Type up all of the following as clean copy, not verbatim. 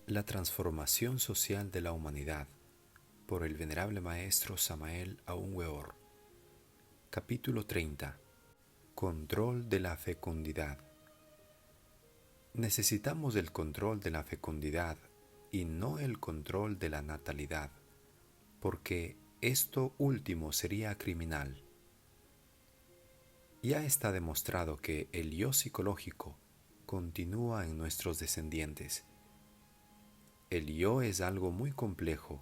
La transformación social de la humanidad, por el venerable maestro Samael Aun Weor. Capítulo 30. Control de la fecundidad. Necesitamos el control de la fecundidad y no el control de la natalidad, porque esto último sería criminal. Ya está demostrado que el yo psicológico continúa en nuestros descendientes. El yo es algo muy complejo.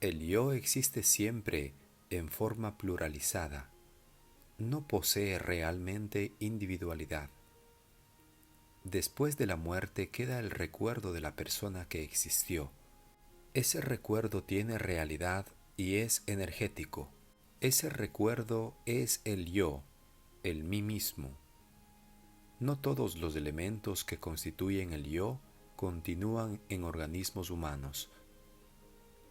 El yo existe siempre en forma pluralizada. No posee realmente individualidad. Después de la muerte queda el recuerdo de la persona que existió. Ese recuerdo tiene realidad y es energético. Ese recuerdo es el yo, el mí mismo. No todos los elementos que constituyen el yo continúan en organismos humanos.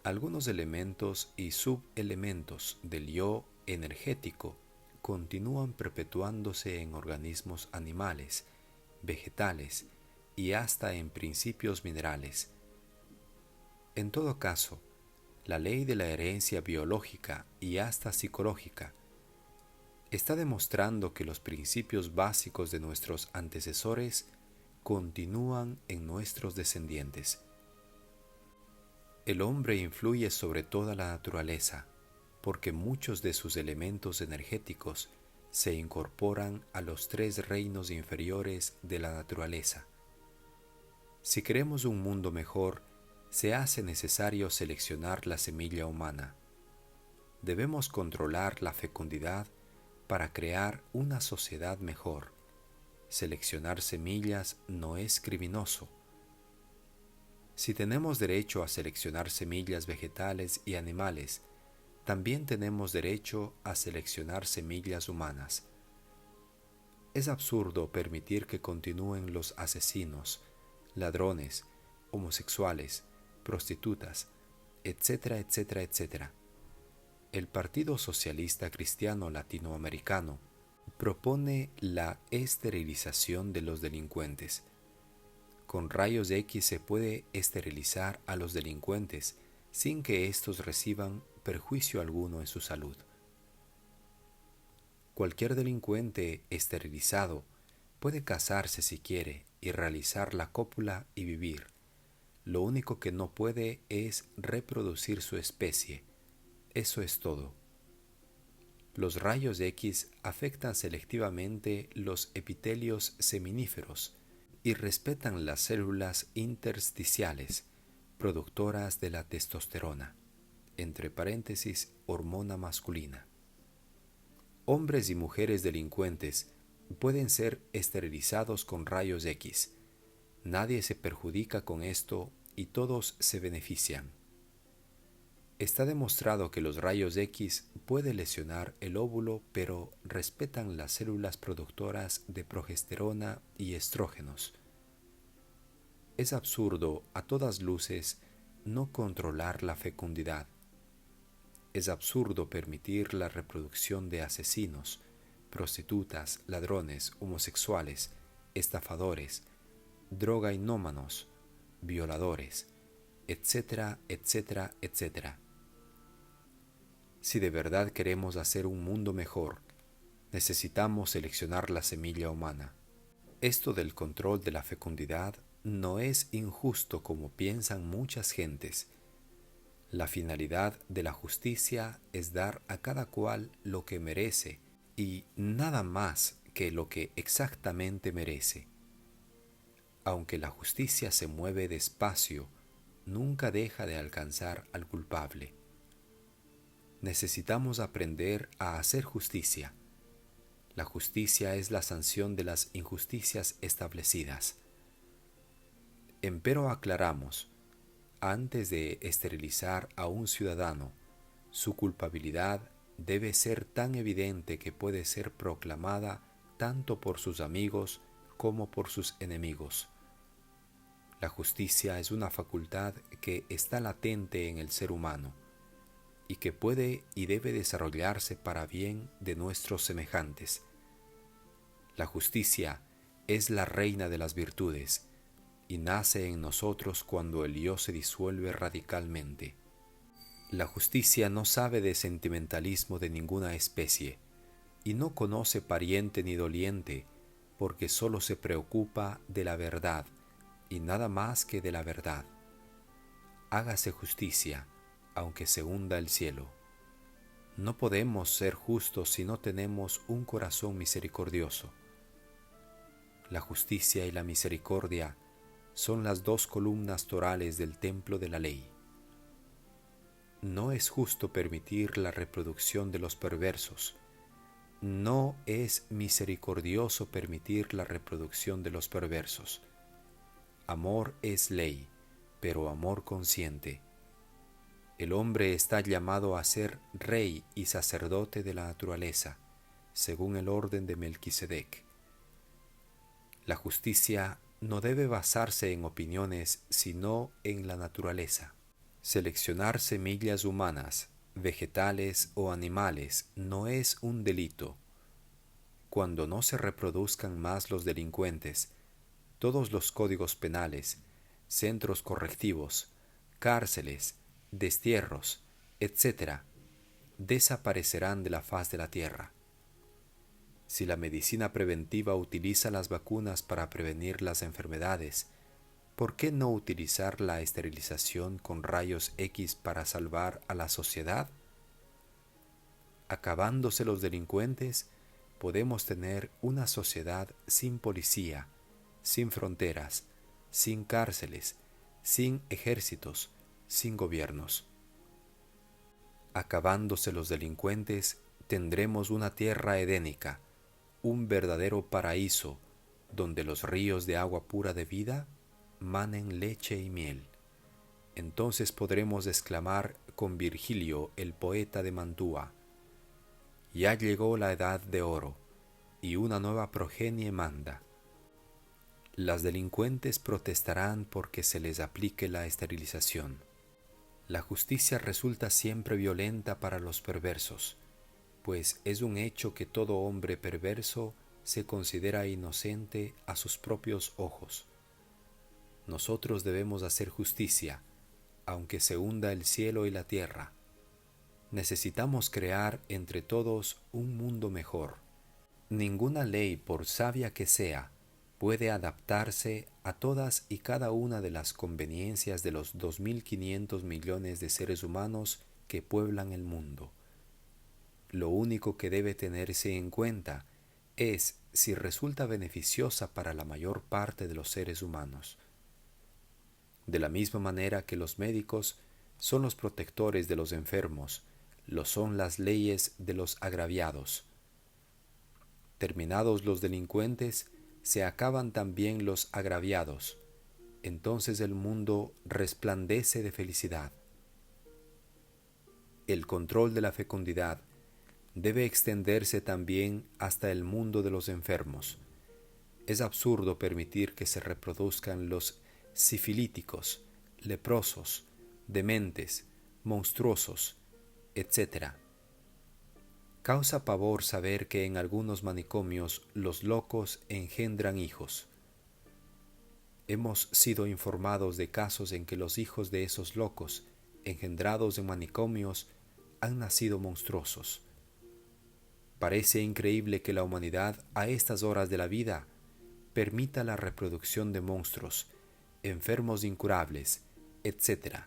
Algunos elementos y subelementos del yo energético continúan perpetuándose en organismos animales, vegetales y hasta en principios minerales. En todo caso, la ley de la herencia biológica y hasta psicológica está demostrando que los principios básicos de nuestros antecesores continúan en nuestros descendientes. El hombre influye sobre toda la naturaleza, porque muchos de sus elementos energéticos se incorporan a los tres reinos inferiores de la naturaleza. Si queremos un mundo mejor, se hace necesario seleccionar la semilla humana. Debemos controlar la fecundidad para crear una sociedad mejor. Seleccionar semillas no es criminoso. Si tenemos derecho a seleccionar semillas vegetales y animales, también tenemos derecho a seleccionar semillas humanas. Es absurdo permitir que continúen los asesinos, ladrones, homosexuales, prostitutas, etcétera, etcétera, etcétera. El Partido Socialista Cristiano Latinoamericano propone la esterilización de los delincuentes. Con rayos X se puede esterilizar a los delincuentes sin que éstos reciban perjuicio alguno en su salud. Cualquier delincuente esterilizado puede casarse si quiere y realizar la cópula y vivir. Lo único que no puede es reproducir su especie. Eso es todo. Los rayos X afectan selectivamente los epitelios seminíferos y respetan las células intersticiales, productoras de la testosterona, entre paréntesis, hormona masculina. Hombres y mujeres delincuentes pueden ser esterilizados con rayos X. Nadie se perjudica con esto y todos se benefician. Está demostrado que los rayos X pueden lesionar el óvulo, pero respetan las células productoras de progesterona y estrógenos. Es absurdo, a todas luces, no controlar la fecundidad. Es absurdo permitir la reproducción de asesinos, prostitutas, ladrones, homosexuales, estafadores, drogainómanos, violadores, etcétera, etcétera, etcétera. Si de verdad queremos hacer un mundo mejor, necesitamos seleccionar la semilla humana. Esto del control de la fecundidad no es injusto como piensan muchas gentes. La finalidad de la justicia es dar a cada cual lo que merece y nada más que lo que exactamente merece. Aunque la justicia se mueve despacio, nunca deja de alcanzar al culpable. Necesitamos aprender a hacer justicia. La justicia es la sanción de las injusticias establecidas. Empero aclaramos, antes de esterilizar a un ciudadano, su culpabilidad debe ser tan evidente que puede ser proclamada tanto por sus amigos como por sus enemigos. La justicia es una facultad que está latente en el ser humano y que puede y debe desarrollarse para bien de nuestros semejantes. La justicia es la reina de las virtudes, y nace en nosotros cuando el yo se disuelve radicalmente. La justicia no sabe de sentimentalismo de ninguna especie, y no conoce pariente ni doliente, porque sólo se preocupa de la verdad, y nada más que de la verdad. Hágase justicia, aunque se hunda el cielo. No podemos ser justos si no tenemos un corazón misericordioso. La justicia y la misericordia son las dos columnas torales del templo de la ley. No es justo permitir la reproducción de los perversos. No es misericordioso permitir la reproducción de los perversos. Amor es ley, pero amor consciente. El hombre está llamado a ser rey y sacerdote de la naturaleza, según el orden de Melquisedec. La justicia no debe basarse en opiniones, sino en la naturaleza. Seleccionar semillas humanas, vegetales o animales no es un delito. Cuando no se reproduzcan más los delincuentes, todos los códigos penales, centros correctivos, cárceles, destierros, etc., desaparecerán de la faz de la tierra. Si la medicina preventiva utiliza las vacunas para prevenir las enfermedades, ¿por qué no utilizar la esterilización con rayos X para salvar a la sociedad? Acabándose los delincuentes, podemos tener una sociedad sin policía, sin fronteras, sin cárceles, sin ejércitos, sin gobiernos. Acabándose los delincuentes, tendremos una tierra edénica, un verdadero paraíso, donde los ríos de agua pura de vida manen leche y miel. Entonces podremos exclamar con Virgilio, el poeta de Mantua: ya llegó la edad de oro, y una nueva progenie manda. Las delincuentes protestarán porque se les aplique la esterilización. La justicia resulta siempre violenta para los perversos, pues es un hecho que todo hombre perverso se considera inocente a sus propios ojos. Nosotros debemos hacer justicia, aunque se hunda el cielo y la tierra. Necesitamos crear entre todos un mundo mejor. Ninguna ley, por sabia que sea, puede adaptarse a todas y cada una de las conveniencias de los 2.500 millones de seres humanos que pueblan el mundo. Lo único que debe tenerse en cuenta es si resulta beneficiosa para la mayor parte de los seres humanos. De la misma manera que los médicos son los protectores de los enfermos, lo son las leyes de los agraviados. Terminados los delincuentes, se acaban también los agraviados. Entonces el mundo resplandece de felicidad. El control de la fecundidad debe extenderse también hasta el mundo de los enfermos. Es absurdo permitir que se reproduzcan los sifilíticos, leprosos, dementes, monstruosos, etc. Causa pavor saber que en algunos manicomios los locos engendran hijos. Hemos sido informados de casos en que los hijos de esos locos, engendrados en manicomios, han nacido monstruosos. Parece increíble que la humanidad, a estas horas de la vida, permita la reproducción de monstruos, enfermos incurables, etc.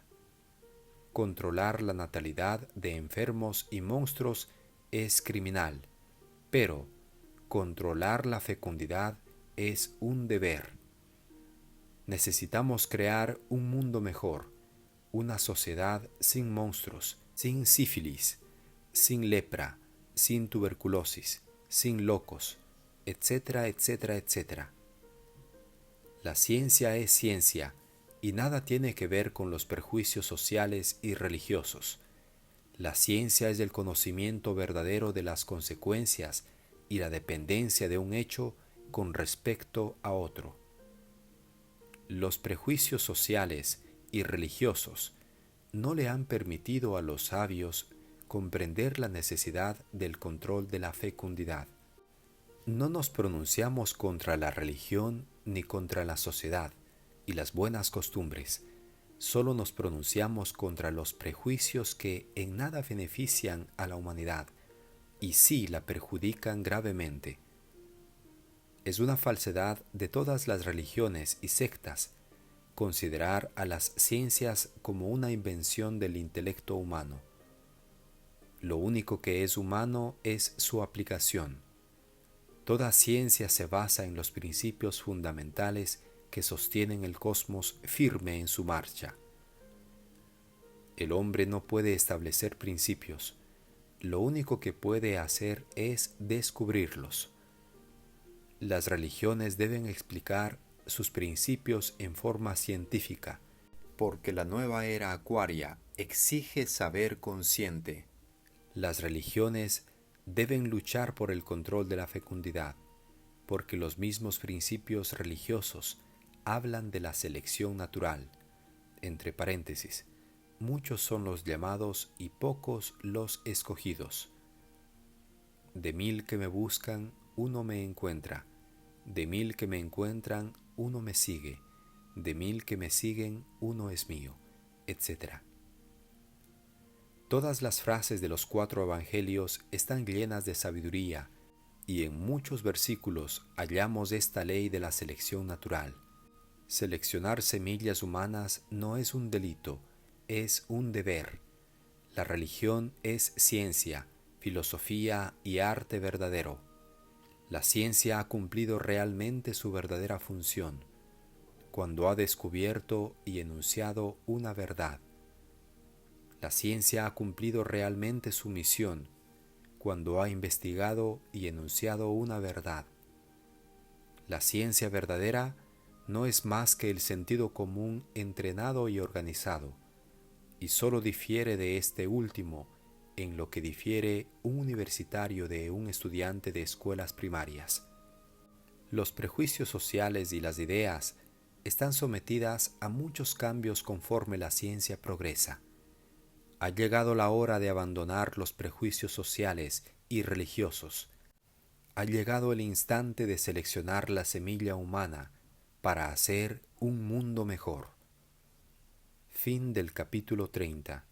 Controlar la natalidad de enfermos y monstruos es criminal, pero controlar la fecundidad es un deber. Necesitamos crear un mundo mejor, una sociedad sin monstruos, sin sífilis, sin lepra, sin tuberculosis, sin locos, etcétera, etcétera, etcétera. La ciencia es ciencia y nada tiene que ver con los prejuicios sociales y religiosos. La ciencia es el conocimiento verdadero de las consecuencias y la dependencia de un hecho con respecto a otro. Los prejuicios sociales y religiosos no le han permitido a los sabios comprender la necesidad del control de la fecundidad. No nos pronunciamos contra la religión ni contra la sociedad, y las buenas costumbres. Solo nos pronunciamos contra los prejuicios que en nada benefician a la humanidad y sí la perjudican gravemente. Es una falsedad de todas las religiones y sectas considerar a las ciencias como una invención del intelecto humano. Lo único que es humano es su aplicación. Toda ciencia se basa en los principios fundamentales que sostienen el cosmos firme en su marcha. El hombre no puede establecer principios. Lo único que puede hacer es descubrirlos. Las religiones deben explicar sus principios en forma científica, porque la nueva era acuaria exige saber consciente. Las religiones deben luchar por el control de la fecundidad, porque los mismos principios religiosos hablan de la selección natural. Entre paréntesis, muchos son los llamados y pocos los escogidos. De 1000 que me buscan, uno me encuentra. De 1000 que me encuentran, uno me sigue. De 1000 que me siguen, uno es mío, etc. Todas las frases de los 4 evangelios están llenas de sabiduría, y en muchos versículos hallamos esta ley de la selección natural. Seleccionar semillas humanas no es un delito, es un deber. La religión es ciencia, filosofía y arte verdadero. La ciencia ha cumplido realmente su verdadera función, cuando ha descubierto y enunciado una verdad. La ciencia ha cumplido realmente su misión, cuando ha investigado y enunciado una verdad. La ciencia verdadera no es más que el sentido común entrenado y organizado, y solo difiere de este último en lo que difiere un universitario de un estudiante de escuelas primarias. Los prejuicios sociales y las ideas están sometidas a muchos cambios conforme la ciencia progresa. Ha llegado la hora de abandonar los prejuicios sociales y religiosos. Ha llegado el instante de seleccionar la semilla humana para hacer un mundo mejor. Fin del capítulo 30.